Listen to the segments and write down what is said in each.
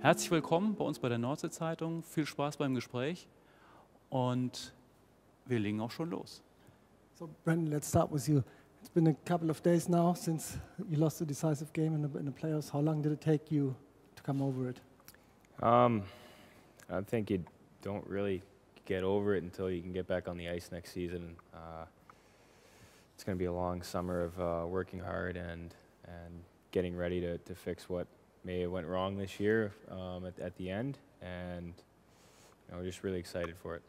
Herzlich willkommen bei uns bei der Nordsee-Zeitung. Viel Spaß beim Gespräch und wir legen auch schon los. So, Brendan, let's start with you. It's been a couple of days now since you lost the decisive game in the playoffs. How long did it take you to come over it? I think you don't really get over it until you can get back on the ice next season. It's going to be a long summer of working hard and getting ready to fix what may have went wrong this year at the end, and we're just really excited for it.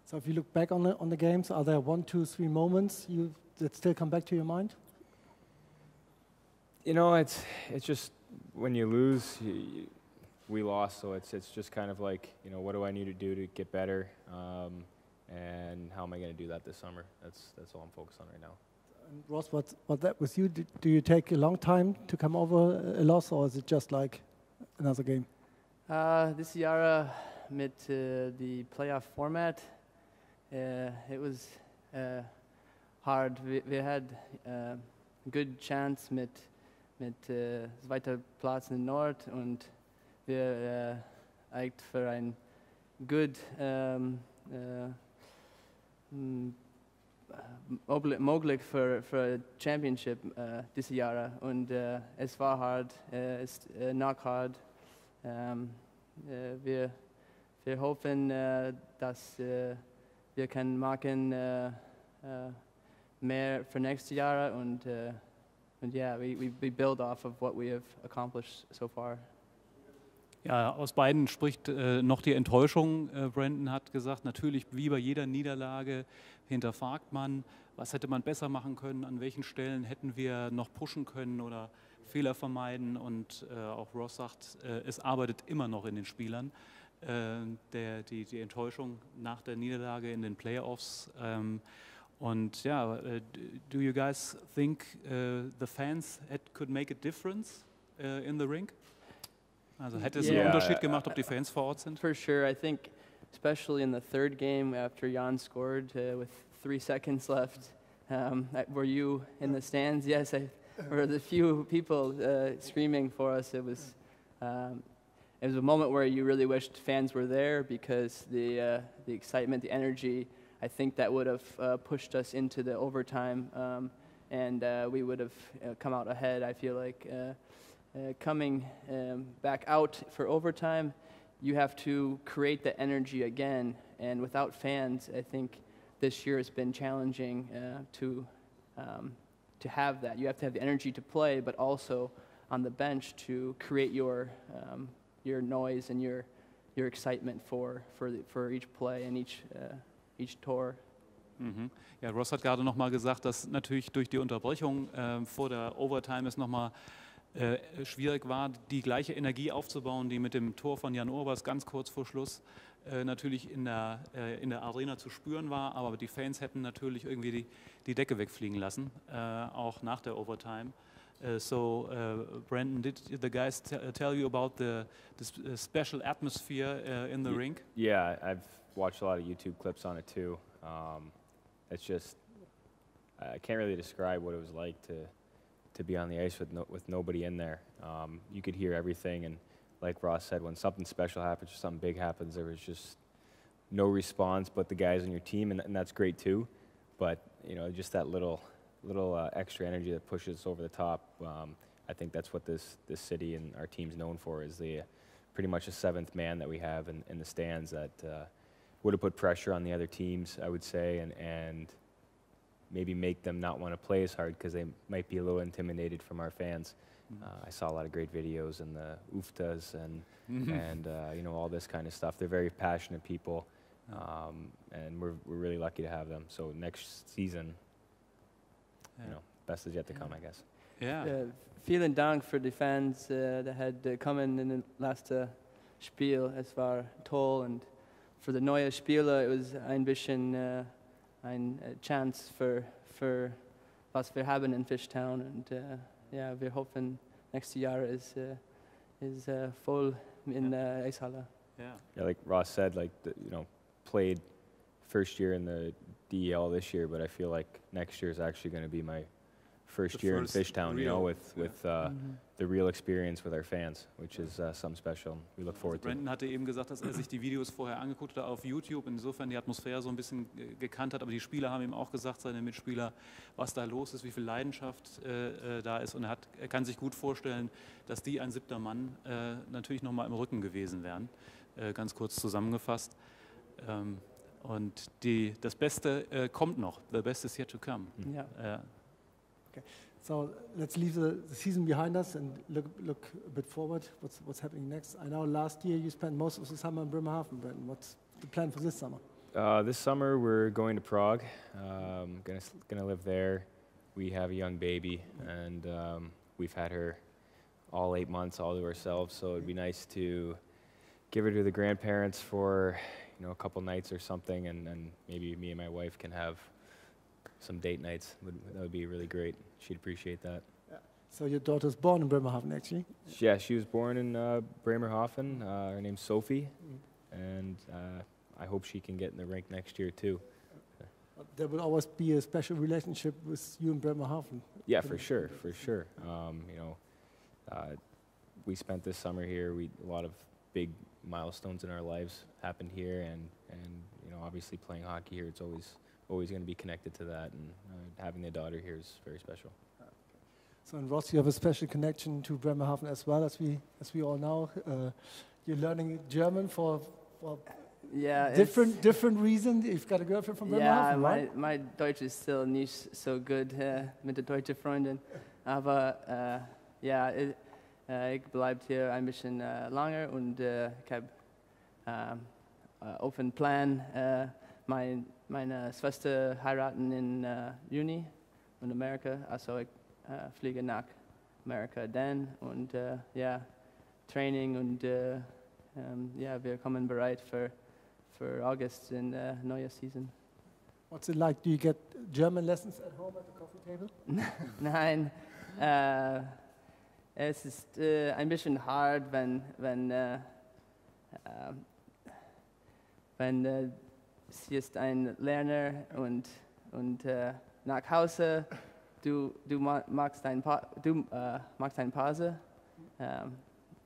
So if you look back on the games, are there 1, 2, 3 moments that still come back to your mind? It's just when you lose, we lost, so it's just kind of like, what do I need to do to get better, and how am I going to do that this summer? That's all I'm focused on right now. And Ross, what that with you? Do you take a long time to come over a loss, or is it just like another game? This Jahr mit the playoff format, it was hard. Wir had a good chance mit zweiter Platz in Nord und wir eigentlich für ein good möglich für Championship dieses Jahr und es war hart, es ist noch hart. Wir hoffen, dass wir können machen mehr für nächstes Jahr und yeah, we build off of what we have accomplished so far. Ja, aus beiden spricht noch die Enttäuschung. Brendan hat gesagt, natürlich wie bei jeder Niederlage hinterfragt man, was hätte man besser machen können, an welchen Stellen hätten wir noch pushen können oder Fehler vermeiden. Und auch Ross sagt, es arbeitet immer noch in den Spielern. Die Enttäuschung nach der Niederlage in den Playoffs. Und ja, do you guys think the fans could make a difference in the rink? Also hätte es einen Unterschied gemacht, ob die Fans vor Ort sind? For sure, I think especially in the third game after Jan scored with 3 seconds left, were you in the stands? Yes, were the few people screaming for us. It was a moment where you really wished fans were there because the excitement, the energy, I think that would have pushed us into the overtime and we would have come out ahead. I feel like coming back out for overtime, you have to create the energy again, and without fans, I think this year has been challenging to have that. You have to have the energy to play, but also on the bench to create your noise and your excitement for each play and each Tor. Mhm. Ja, Ross hat gerade nochmal gesagt, dass natürlich durch die Unterbrechung vor der Overtime es nochmal schwierig war, die gleiche Energie aufzubauen, die mit dem Tor von Jan Urbas ganz kurz vor Schluss natürlich in der Arena zu spüren war, aber die Fans hätten natürlich irgendwie die Decke wegfliegen lassen, auch nach der Overtime. So, Brendan, did the guys tell you about the special atmosphere in the rink? Yeah, I've watched a lot of YouTube clips on it too. It's just, I can't really describe what it was like to be on the ice with nobody in there. You could hear everything, and like Ross said, when something special happens or something big happens, there was just no response but the guys on your team, and that's great too. But just that little extra energy that pushes us over the top. I think that's what this city and our team's known for, is the pretty much a seventh man that we have in the stands that would have put pressure on the other teams, I would say, and maybe make them not want to play as hard because they might be a little intimidated from our fans. I saw a lot of great videos and the UFTAs and all this kind of stuff. They're very passionate people, and we're really lucky to have them. So next season, best is yet to come, I guess. Yeah. Vielen Dank für die Fans, die had kommen in den letzten Spiel. Es war toll, und für die neuen Spieler it was ein bisschen ein Chance für was wir haben in Fischtown, und wir hoffen nächstes Jahr ist voll in der Eishalle. Yeah, like Ross said, played first year in the DEL this year, but I feel like next year is actually going to be my first year in Fischtown, you know, with the real experience with our fans, which is something special. We look forward to it. Brandon hatte eben gesagt, dass er sich die Videos vorher angeguckt hat auf YouTube, insofern die Atmosphäre so ein bisschen gekannt hat, aber die Spieler haben ihm auch gesagt, seine Mitspieler, was da los ist, wie viel Leidenschaft da ist, und er kann sich gut vorstellen, dass die ein 7. Mann natürlich nochmal im Rücken gewesen wären, ganz kurz zusammengefasst. Und das Beste kommt noch. The best is yet to come. Yeah. Okay. So let's leave the season behind us and look a bit forward. What's happening next? I know last year you spent most of the summer in Bremerhaven, Brendan. What's the plan for this summer? This summer we're going to Prague. Gonna live there. We have a young baby, and we've had her all 8 months all to ourselves. So it'd be nice to give her to the grandparents for, you know, a couple nights or something, and maybe me and my wife can have some date nights. That would be really great. She'd appreciate that. Yeah. So your daughter's born in Bremerhaven, actually? Yeah, she was born in Bremerhaven. Her name's Sophie, and I hope she can get in the rink next year too. There will always be a special relationship with you in Bremerhaven. Yeah, for sure, for sure. You know, we spent this summer here. A lot of big milestones in our lives happened here, and you know, obviously playing hockey here, it's always going to be connected to that, and having a daughter here is very special. So, and Ross, you have a special connection to Bremerhaven as well, as we all know. You're learning German for different reasons. You've got a girlfriend from Bremerhaven, right? My Deutsch ist still nicht so good mit der deutschen Freundin, aber ich bleibe hier ein bisschen länger, und ich habe offenen Plan. Meine Schwester heiraten in Juni in Amerika, also ich fliege nach Amerika dann, und Training, und wir kommen bereit für August in neue Season. What's it like? Do you get German lessons at home at the coffee table? Nein, es ist ein bisschen hart, wenn sie ist ein Lerner und nach Hause du machst eine Pause.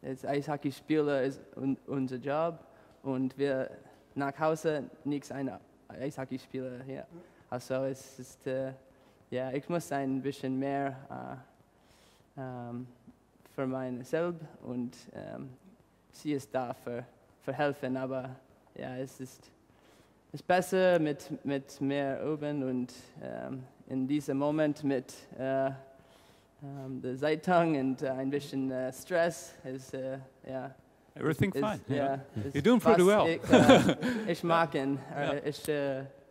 Das Eishockeyspieler ist unser Job, und wir nach Hause nichts ein Eishockeyspieler hier. Also es ist ich muss ein bisschen mehr für mein selbst, und sie ist da für helfen, aber es ist besser mit mehr Üben, und in diesem Moment mit der Zeitung und ein bisschen Stress ist Everything fine. Yeah. You're doing pretty well. Ich mag ihn.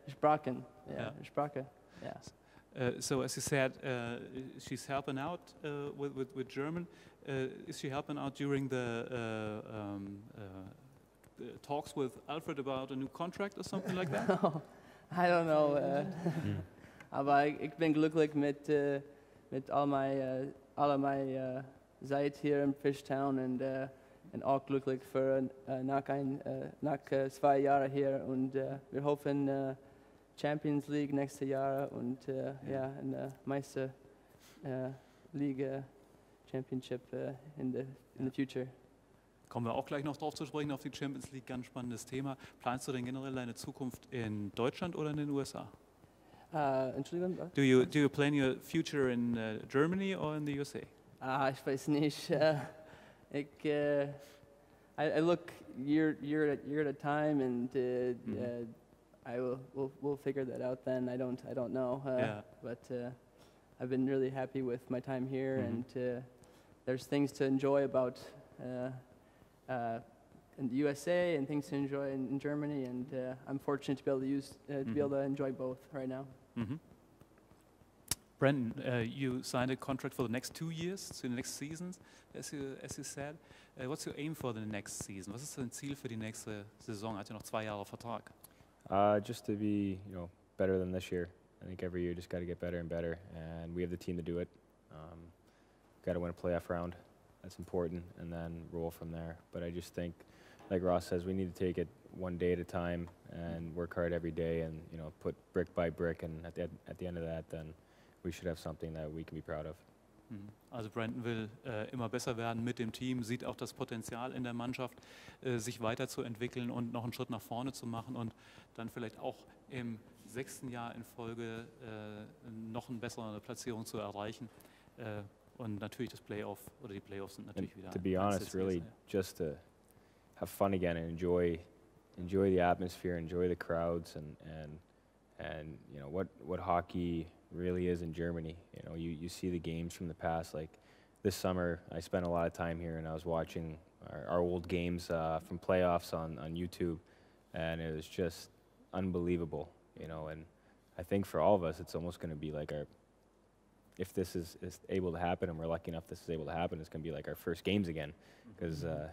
Sprache. Yeah. So as you said, she's helping out with German. Is she helping out during the talks with Alfred about a new contract or something like that? I don't know. Aber ich bin glücklich mit aller meiner Zeit hier in Fischtown, und auch glücklich für nach 2 Jahren hier, und wir hoffen Champions League nächstes Jahr, und in der Meister Liga Championship in the future. Kommen wir auch gleich noch drauf zu sprechen, auf die Champions League, ganz spannendes Thema. Planst du denn generell deine Zukunft in Deutschland oder in den USA? Entschuldigung? Do you plan your future in Germany or in the USA? Ich weiß nicht. I look year at a time, and we'll figure that out then. I don't know. But I've been really happy with my time here, and there's things to enjoy about in the USA, and things to enjoy in Germany, and I'm fortunate to be able to enjoy both right now. Brandon, you signed a contract for the next 2 years, so the next seasons, as you said. What's your aim for the next season? Was ist dein Ziel für die nächste Saison? Hat ja noch 2 Jahre Vertrag. Just to be, better than this year. I think every year just got to get better and better, and we have the team to do it. Got to win a playoff round. That's important, and then roll from there. But I just think, like Ross says, we need to take it one day at a time and work hard every day, and put brick by brick. And at the end of that, then we should have something that we can be proud of. Also Brandon will immer besser werden mit dem Team, sieht auch das Potenzial in der Mannschaft, sich weiterzuentwickeln und noch einen Schritt nach vorne zu machen und dann vielleicht auch im 6. Jahr in Folge noch eine bessere Platzierung zu erreichen. Und natürlich das Playoff oder die Playoffs sind natürlich wieder. To be honest, really just to have fun again and enjoy the atmosphere, enjoy the crowds, and you know what hockey really is in Germany. You know, you see the games from the past. Like this summer, I spent a lot of time here, and I was watching our old games from playoffs on YouTube, and it was just unbelievable. You know, and I think for all of us, it's almost going to be like if this is able to happen, and we're lucky enough this is able to happen, it's going to be like our first games again. Because I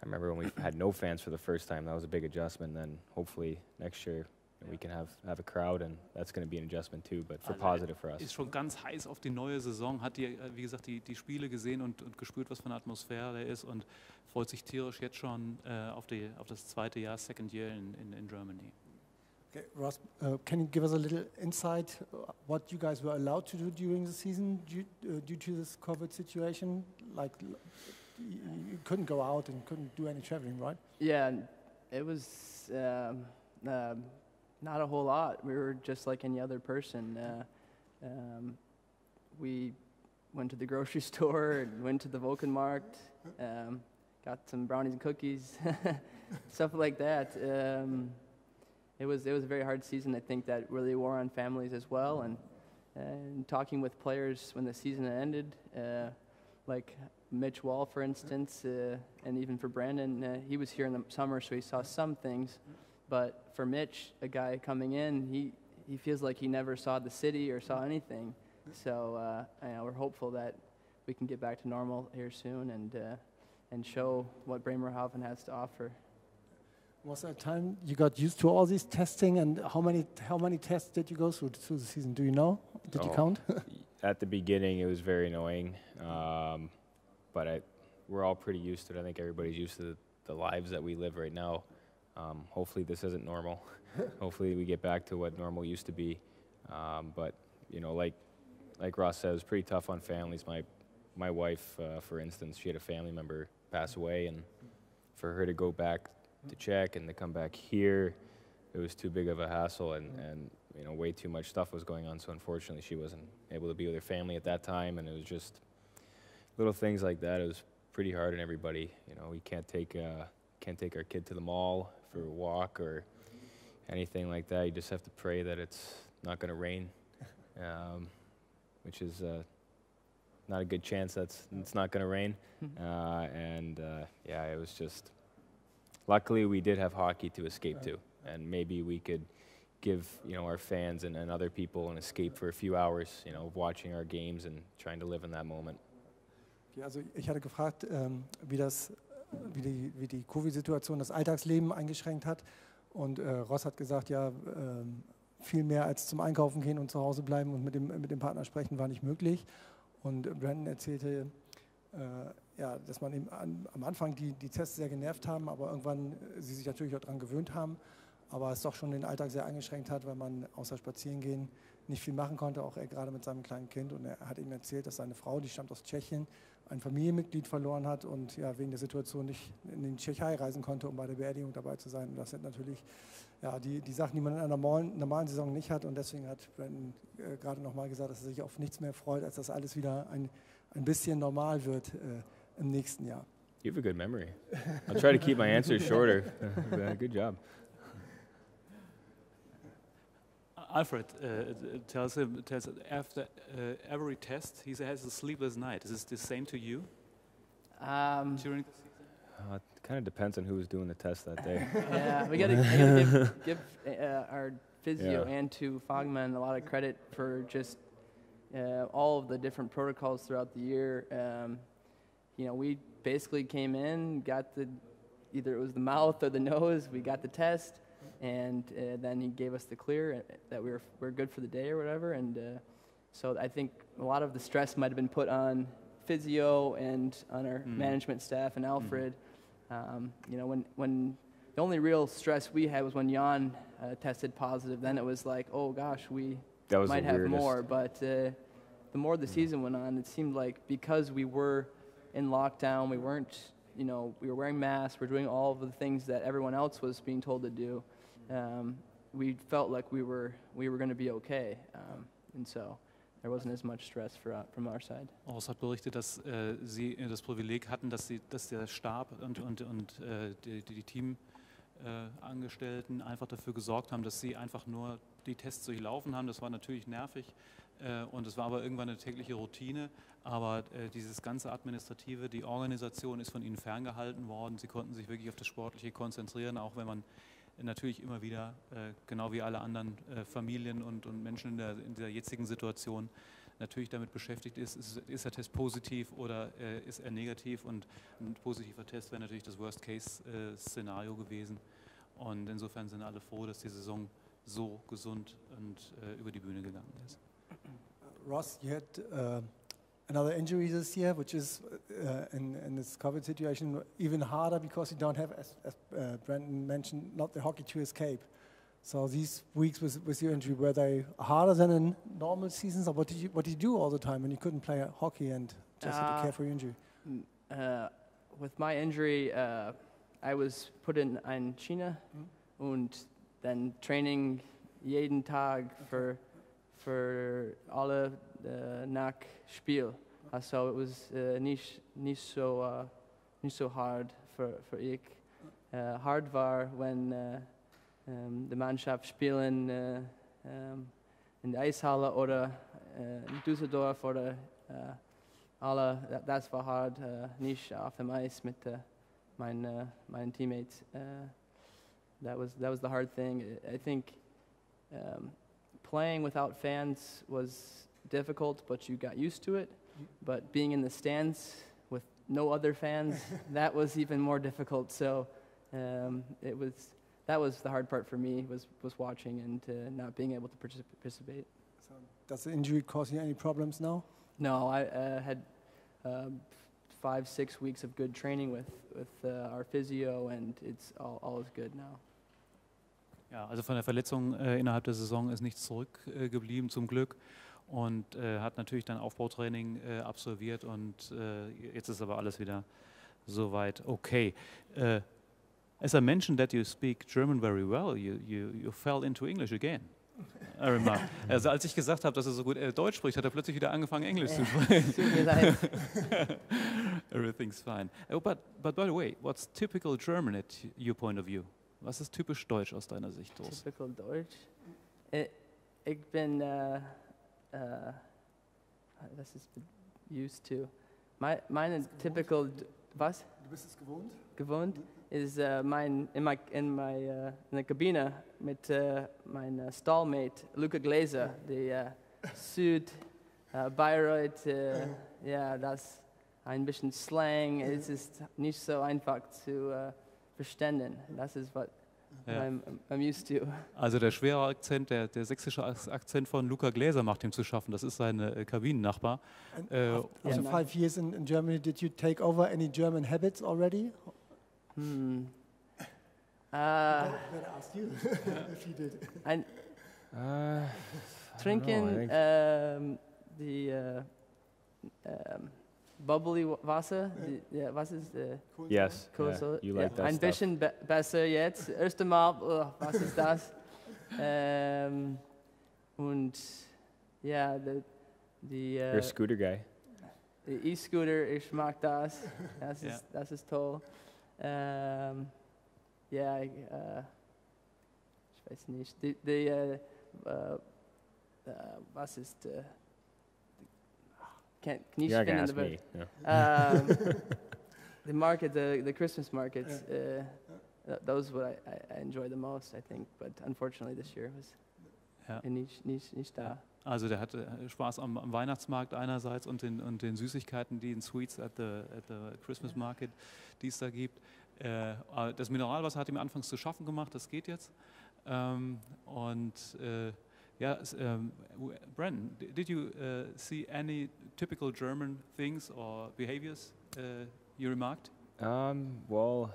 remember when we had no fans for the first time, that was a big adjustment. Then hopefully next year we can have a crowd, and that's going to be an adjustment too, but for positive for us. Ist schon ganz heiß auf die neue Saison, hat wie gesagt die Spiele gesehen und gespürt, was für eine Atmosphäre ist und freut sich tierisch jetzt schon auf das zweite Jahr, second year in Germany. Okay, Ross, can you give us a little insight what you guys were allowed to do during the season due to this COVID situation? Like you couldn't go out and couldn't do any traveling, right? Yeah, it was not a whole lot. We were just like any other person. We went to the grocery store and went to the Wochenmarkt, got some brownies and cookies, stuff like that. It was a very hard season. I think that really wore on families as well. And talking with players when the season ended, like Mitch Wall, for instance, and even for Brandon, he was here in the summer, so he saw some things. But for Mitch, a guy coming in, he feels like he never saw the city or saw anything. So we're hopeful that we can get back to normal here soon and show what Bremerhaven has to offer. Was there a time you got used to all this testing, and how many tests did you go through the season? Do you know? Did you count? At the beginning, it was very annoying, but we're all pretty used to it. I think everybody's used to the lives that we live right now. Hopefully this isn't normal. Hopefully we get back to what normal used to be. But you know, like Ross said, it was pretty tough on families. My wife, for instance, she had a family member pass away, and for her to go back to check and to come back here, it was too big of a hassle, and you know, way too much stuff was going on. So unfortunately, she wasn't able to be with her family at that time, and it was just little things like that. It was pretty hard on everybody. You know, we can't take our kid to the mall for a walk or anything like that. You just have to pray that it's not going to rain, which is not a good chance that it's not going to rain. Yeah, it was just, luckily we did have hockey to escape to, and maybe we could give, you know, our fans and other people an escape for a few hours, you know, watching our games and trying to live in that moment. Okay, also ich hatte gefragt, wie die Covid-Situation das Alltagsleben eingeschränkt hat, und Ross hat gesagt, ja, viel mehr als zum Einkaufen gehen und zu Hause bleiben und mit dem Partner sprechen war nicht möglich. Und Brandon erzählte, ja, dass man eben am Anfang die Tests sehr genervt haben, aber irgendwann sie sich natürlich auch daran gewöhnt haben, aber es doch schon den Alltag sehr eingeschränkt hat, weil man außer spazieren gehen nicht viel machen konnte, auch er gerade mit seinem kleinen Kind. Und er hat ihm erzählt, dass seine Frau, die stammt aus Tschechien, ein Familienmitglied verloren hat und ja, wegen der Situation nicht in die Tschechei reisen konnte, um bei der Beerdigung dabei zu sein. Und das sind natürlich ja, die Sachen, die man in einer normalen Saison nicht hat. Und deswegen hat Brandon gerade nochmal gesagt, dass er sich auf nichts mehr freut, als dass alles wieder ein bisschen normal wird im nächsten Jahr. You have a good memory. I'll try to keep my answers shorter. Good job. Alfred tells after every test he has a sleepless night. Is this the same to you during the season? It kind of depends on who was doing the test that day. Yeah, I gotta give our physio and to Fogman a lot of credit for just all of the different protocols throughout the year. You know, we basically came in, got either it was the mouth or the nose, we got the test, and then he gave us the clear that we're good for the day or whatever. And so I think a lot of the stress might have been put on physio and on our management staff and Alfred. You know, when the only real stress we had was when Jan tested positive. Then it was like, oh gosh, we That was might the have weirdest. more, but the more the season went on, it seemed like because we were in lockdown, we weren't, we were wearing masks, we're doing all of the things that everyone else was being told to do. We felt like we were going to be okay, and so there wasn't as much stress from our side. Ross hat berichtet, dass sie das Privileg hatten, dass der Stab und die Teamangestellten einfach dafür gesorgt haben, dass sie einfach nur die Tests durchlaufen haben. Das war natürlich nervig und es war aber irgendwann eine tägliche Routine. Aber dieses ganze Administrative, die Organisation ist von ihnen ferngehalten worden. Sie konnten sich wirklich auf das Sportliche konzentrieren, auch wenn man natürlich immer wieder, genau wie alle anderen Familien und Menschen in der jetzigen Situation, natürlich damit beschäftigt ist der Test positiv oder ist er negativ, und ein positiver Test wäre natürlich das Worst-Case-Szenario gewesen. Und insofern sind alle froh, dass die Saison so gesund und über die Bühne gegangen ist. Ross, you had another injury this year, which is in this COVID situation even harder because you don't have, as Brandon mentioned, not the hockey to escape. So these weeks with your injury, were they harder than in normal seasons, or what did you do all the time when you couldn't play hockey and just had to care for your injury? With my injury, I was put in China und dann Training jeden Tag für alle nach Spiel. Also it was nicht so hard für ich. Hard war, wenn die Mannschaft spielen in der Eishalle oder in Düsseldorf oder alle. Das war hard, nicht auf dem Eis mit meinen Teammates. That was the hard thing. I think playing without fans was difficult, but you got used to it. But being in the stands with no other fans, that was even more difficult. So that was the hard part for me, was watching and not being able to participate. So does the injury cause you any problems now? No, I had 5-6 weeks of good training with our physio, and it's all is good now. Ja, also von der Verletzung innerhalb der Saison ist nichts zurückgeblieben, zum Glück. Und hat natürlich dann Aufbautraining absolviert, und jetzt ist aber alles wieder soweit okay. As I mentioned that you speak German very well, you fell into English again. I remember. Also als ich gesagt habe, dass er so gut Deutsch spricht, hat er plötzlich wieder angefangen, Englisch zu sprechen. Tut mir leid. Everything's fine. Oh, but by the way, what's typical German at your point of view? Was ist typisch deutsch aus deiner Sicht, Ross? Typical Deutsch? Ich bin, was ist used to? Meine typical, was? Du bist es gewohnt? Gewohnt ist in der Kabine mit meinem Stallmate Luca Glaser, der Süd, Bayreuth, ja, das ein bisschen Slang, es ist nicht so einfach zu verstehen. Das ist was I'm used to. Also der schwere Akzent, der sächsische Akzent von Luca Gläser macht ihm zu schaffen. Das ist sein Kabinennachbar. After 5 years in Germany, did you take over any German habits already? Better ask you if you did. Trinken die bubbly Wasser, was ist Yes, Kohlsäure? you like that ein stuff. bisschen besser jetzt. Erst einmal, was ist das? Und ja, You're a scooter guy. E-Scooter, ich mag das. Das ist toll. Ja, ich weiß nicht. Was ist You're not gonna ask me. The market, the Christmas markets, those what I enjoy the most, I think. But unfortunately, this year was nicht da. Also der hatte Spaß am Weihnachtsmarkt einerseits und den Süßigkeiten, den Sweets at the Christmas Market, die es da gibt. Das Mineralwasser hat ihm anfangs zu schaffen gemacht, das geht jetzt. Brandon, did you see any typical German things or behaviors you remarked? Well,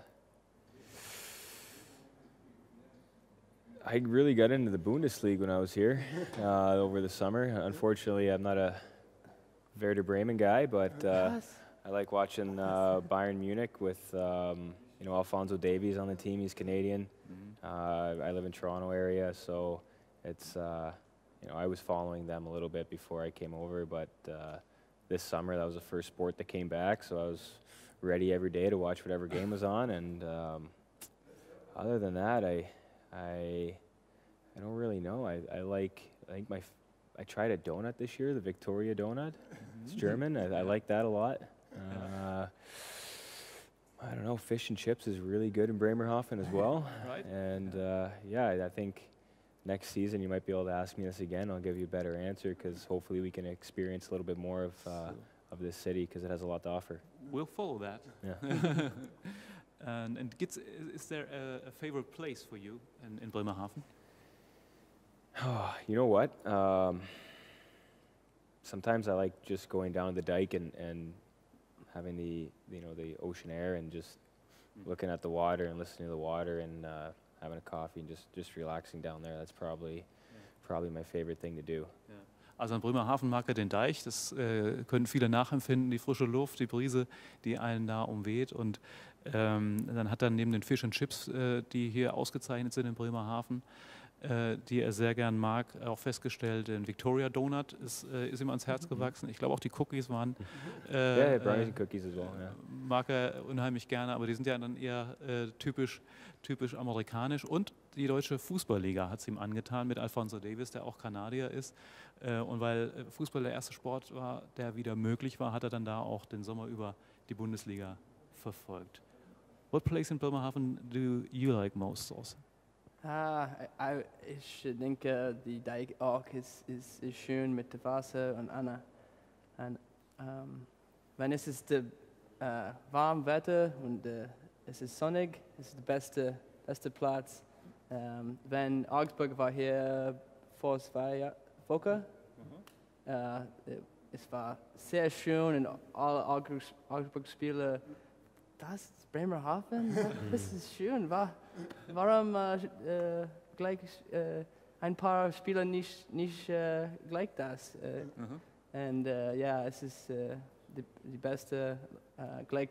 I really got into the Bundesliga when I was here over the summer. Unfortunately, I'm not a Werder Bremen guy, but I like watching Bayern Munich with Alphonso Davies on the team. He's Canadian. I live in Toronto area, so it's I was following them a little bit before I came over, but this summer that was the first sport that came back, so I was ready every day to watch whatever game was on. And other than that, I don't really know. I tried a donut this year, the Victoria donut. It's German. I like that a lot. I don't know. Fish and chips is really good in Bremerhaven as well. Right. And I think next season you might be able to ask me this again. I'll give you a better answer because hopefully we can experience a little bit more of this city because it has a lot to offer. We'll follow that. Yeah. And is there a favorite place for you in Bremerhaven? Oh, you know what? Sometimes I like just going down the dike and having the ocean air and just looking at the water and listening to the water and having a coffee and just relaxing down there. That's probably my favorite thing to do. Ja. Also in Bremerhaven mag er den Deich, das können viele nachempfinden, die frische Luft, die Brise, die einen da umweht. Und dann hat er neben den Fish and Chips, die hier ausgezeichnet sind in Bremerhaven, die er sehr gern mag, auch festgestellt, den Victoria Donut ist ihm ans Herz gewachsen. Ich glaube auch die Cookies waren Brownies and cookies as well. Yeah. Mag er unheimlich gerne, aber die sind ja dann eher typisch amerikanisch. Und die deutsche Fußballliga hat es ihm angetan mit Alphonso Davies, der auch Kanadier ist. Und weil Fußball der erste Sport war, der wieder möglich war, hat er dann da auch den Sommer über die Bundesliga verfolgt. What place in Bremerhaven do you like most also? Ich denke, die Dijk auch ist schön mit dem Wasser und Anna. Und wenn es ist warm Wetter und es ist sonnig, es ist der beste Platz. Wenn Augsburg war hier vor 2 Wochen, es war sehr schön und alle Augsburg-Spieler, das ist Bremerhaven, das ist schön. Warum gleich ein paar Spieler nicht gleich das? Und es ist die beste, gleich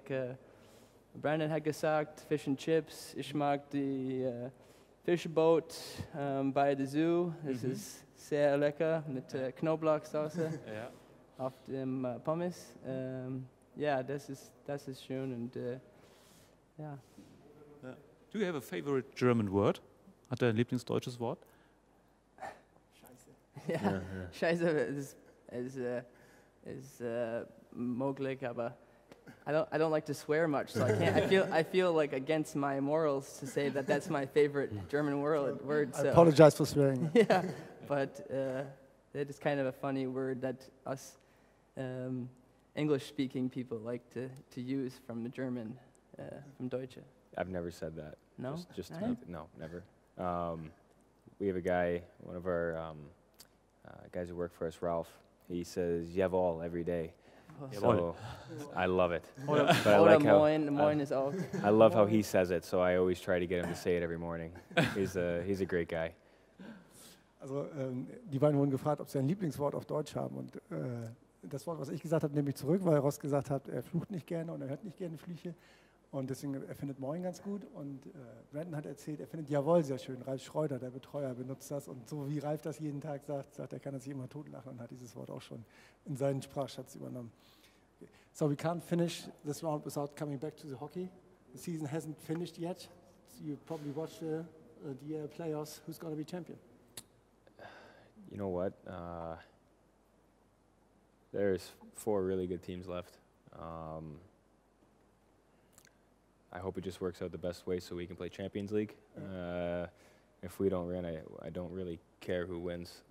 Brandon hat gesagt, Fish and Chips. Ich mag die Fischboot bei der Zoo. Das ist sehr lecker mit Knoblauchsoße auf dem Pommes. Das ist schön und ja. Do you have a favorite German word? Hat er ein Lieblingsdeutsches Wort? Scheiße. Ja, Scheiße ist möglich, aber I don't like to swear much, so I can't. I feel like against my morals to say that that's my favorite German word. So. I apologize for swearing. Yeah, but it is kind of a funny word that us English-speaking people like to use from the German, from Deutsche. I've never said that. No? No, never. We have a guy, one of our guys who work for us, Ralph. He says "jawohl" every day. So I love it. But I like how is auch. I love how he says it. So I always try to get him to say it every morning. He's a great guy. Also die beiden wurden gefragt, ob sie ein Lieblingswort auf Deutsch haben. Und das Wort, was ich gesagt habe, nehme ich zurück, weil Ross gesagt hat, er flucht nicht gerne und er hört nicht gerne Flüche. Und deswegen, er findet Moin ganz gut. Und Brandon hat erzählt, er findet Jawohl sehr schön. Ralf Schreuder, der Betreuer, benutzt das. Und so wie Ralf das jeden Tag sagt er, kann er sich immer totlachen und hat dieses Wort auch schon in seinen Sprachschatz übernommen. So we can't finish this round without coming back to the hockey. The season hasn't finished yet. So you probably watch the playoffs. Who's going to be champion? You know what? There's 4 really good teams left. I hope it just works out the best way so we can play Champions League. If we don't win, I don't really care who wins.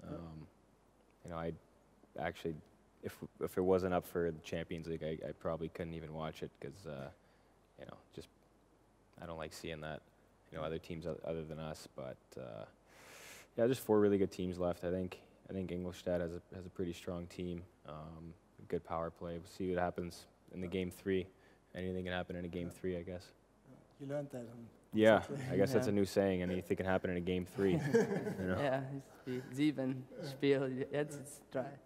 I actually, if it wasn't up for the Champions League, I probably couldn't even watch it because, just I don't like seeing that. Other teams other than us. But there's 4 really good teams left. I think Ingolstadt has a pretty strong team. Good power play. We'll see what happens in the game 3. Anything can happen in a game 3, I guess. You learned that Yeah, I guess that's a new saying. Anything can happen in a game 3. You know? Ja, die 7 Spiel, jetzt ist 3.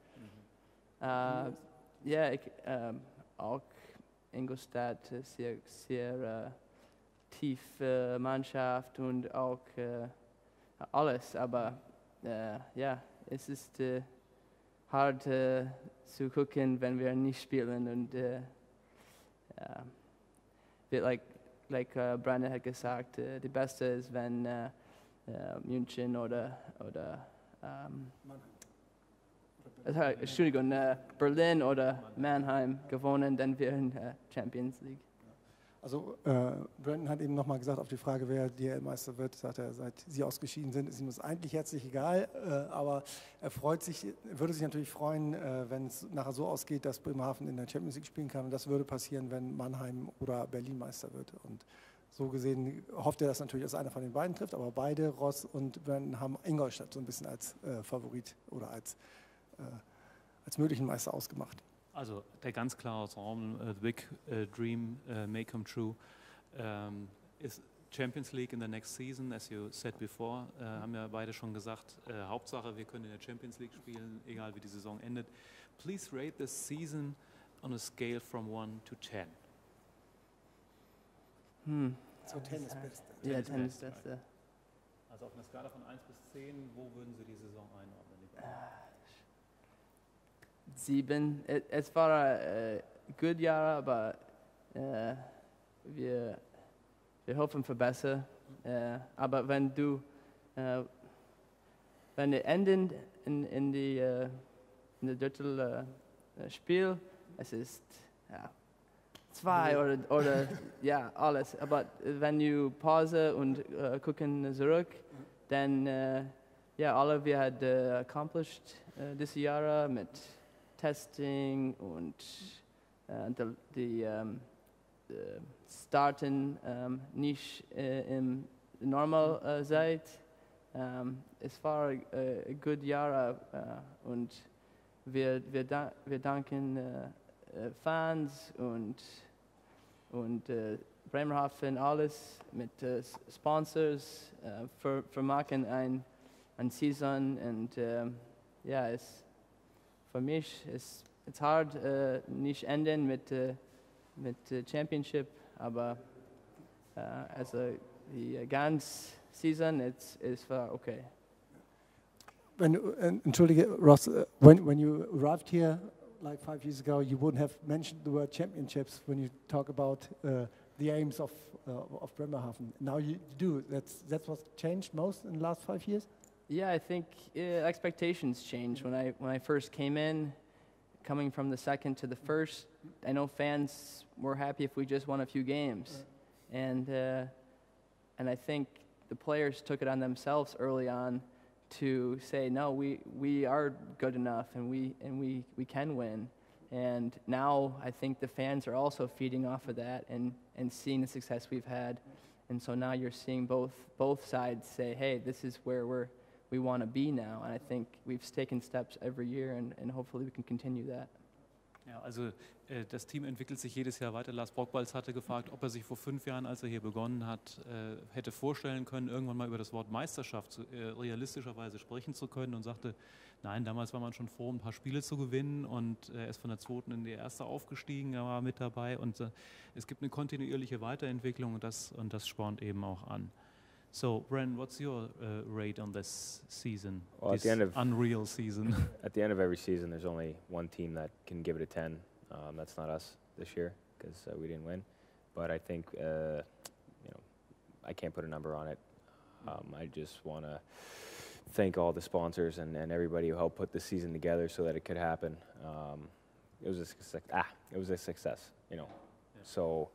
Ja, ich auch Ingolstadt, sehr tiefe Mannschaft und auch alles, aber ja, es ist hart zu gucken, wenn wir nicht spielen und like Brandon hat gesagt, die Beste ist, wenn München oder Entschuldigung, Berlin oder Mannheim gewonnen, dann wir in Champions League. Also Brandon hat eben nochmal gesagt, auf die Frage, wer DL-Meister wird, sagt er, seit Sie ausgeschieden sind, ist ihm das eigentlich herzlich egal, aber er würde sich natürlich freuen, wenn es nachher so ausgeht, dass Bremerhaven in der Champions League spielen kann, und das würde passieren, wenn Mannheim oder Berlin Meister wird. Und so gesehen hofft er, dass natürlich, dass einer von den beiden trifft, aber beide, Ross und Brandon, haben Ingolstadt so ein bisschen als Favorit oder als möglichen Meister ausgemacht. Also der ganz klare Traum, the big dream may come true, ist Champions League in the next season, as you said before, haben ja beide schon gesagt, Hauptsache wir können in der Champions League spielen, egal wie die Saison endet. Please rate this season on a scale from 1 to 10. So 10 ist Beste. Ja, 10 ist Beste. Also auf einer Skala von 1 bis 10, wo würden Sie die Saison einordnen? 7. Es war ein gutes Jahr, aber wir hoffen für besser. Aber wenn wir enden in der dritten Spiel, es ist 2 oder ja, alles. Aber wenn du Pause und gucken zurück, dann ja, alle wir haben accomplished dieses Jahr mit Testing und die starten nicht im normal Zeit. Es war ein gutes Jahr und wir danken Fans und Bremerhaven alles mit Sponsors für machen ein Season und ja, für mich ist es hart, nicht enden mit Championship, aber also die ganze Season es war okay. Entschuldige, Ross, when you arrived here like 5 years ago, you wouldn't have mentioned the word championships when you talk about the aims of Bremerhaven. Now you do. That's what's changed most in the last 5 years? Yeah, I think expectations changed. When I first came in, coming from the second to the first, I know fans were happy if we just won a few games, and I think the players took it on themselves early on to say, no, we are good enough and we can win. And now I think the fans are also feeding off of that and seeing the success we've had. And so now you're seeing both sides say, hey, this is where we want to be now. And I think we've taken steps every year and hopefully we can continue that. Ja, also das Team entwickelt sich jedes Jahr weiter. Lars Brockbalz hatte gefragt, ob er sich vor 5 Jahren, als er hier begonnen hat, hätte vorstellen können, irgendwann mal über das Wort Meisterschaft realistischerweise sprechen zu können, und sagte, nein, damals war man schon froh, ein paar Spiele zu gewinnen, und er ist von der 2. in die 1. aufgestiegen, er war mit dabei, und es gibt eine kontinuierliche Weiterentwicklung, und das spornt eben auch an. So, Bren, what's your rate on this season, this unreal season? At the end of every season, there's only one team that can give it a 10. That's not us this year because we didn't win. But I think, I can't put a number on it. I just want to thank all the sponsors and everybody who helped put this season together so that it could happen. It was a success, Yeah. So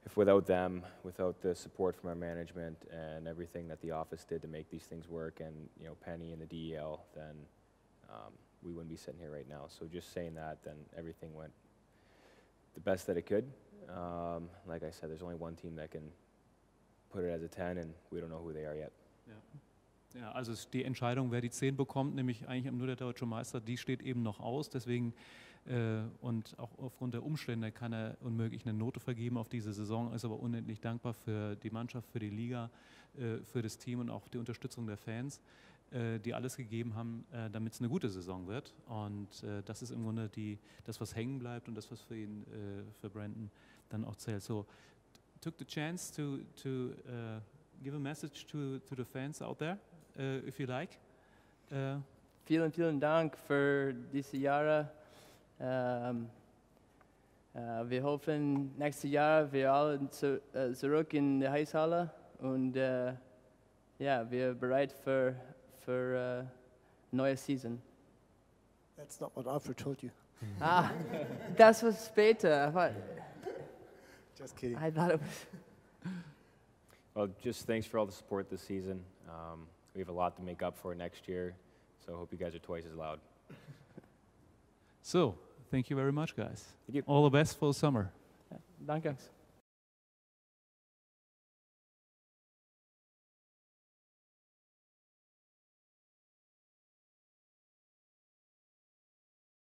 if without them, without the support from our management and everything that the office did to make these things work, and Penny and the DEL, then we wouldn't be sitting here right now. So just saying that, then everything went the best that it could. Like I said, there's only one team that can put it as a 10, and we don't know who they are yet. Ja, also die Entscheidung, wer die 10 bekommt, nämlich eigentlich nur der deutsche Meister, die steht eben noch aus. Deswegen Und auch aufgrund der Umstände kann er unmöglich eine Note vergeben auf diese Saison, ist aber unendlich dankbar für die Mannschaft, für die Liga, für das Team und auch die Unterstützung der Fans, die alles gegeben haben, damit es eine gute Saison wird. Und das ist im Grunde das, was hängen bleibt und das, was für ihn, für Brandon dann auch zählt. So, took the chance to give a message to the fans out there, if you like. Vielen Dank für diese Jahre. Wir hoffen, nächstes Jahr wir alle zurück in die Eishalle und ja, wir bereit für neue Season. That's not what Alfred told you. Das war später. Just kidding. I thought it was. Well, just thanks for all the support this season. We have a lot to make up for next year, so I hope you guys are twice as loud. So, thank you very much, guys. Thank you. All the best for the summer. Danke.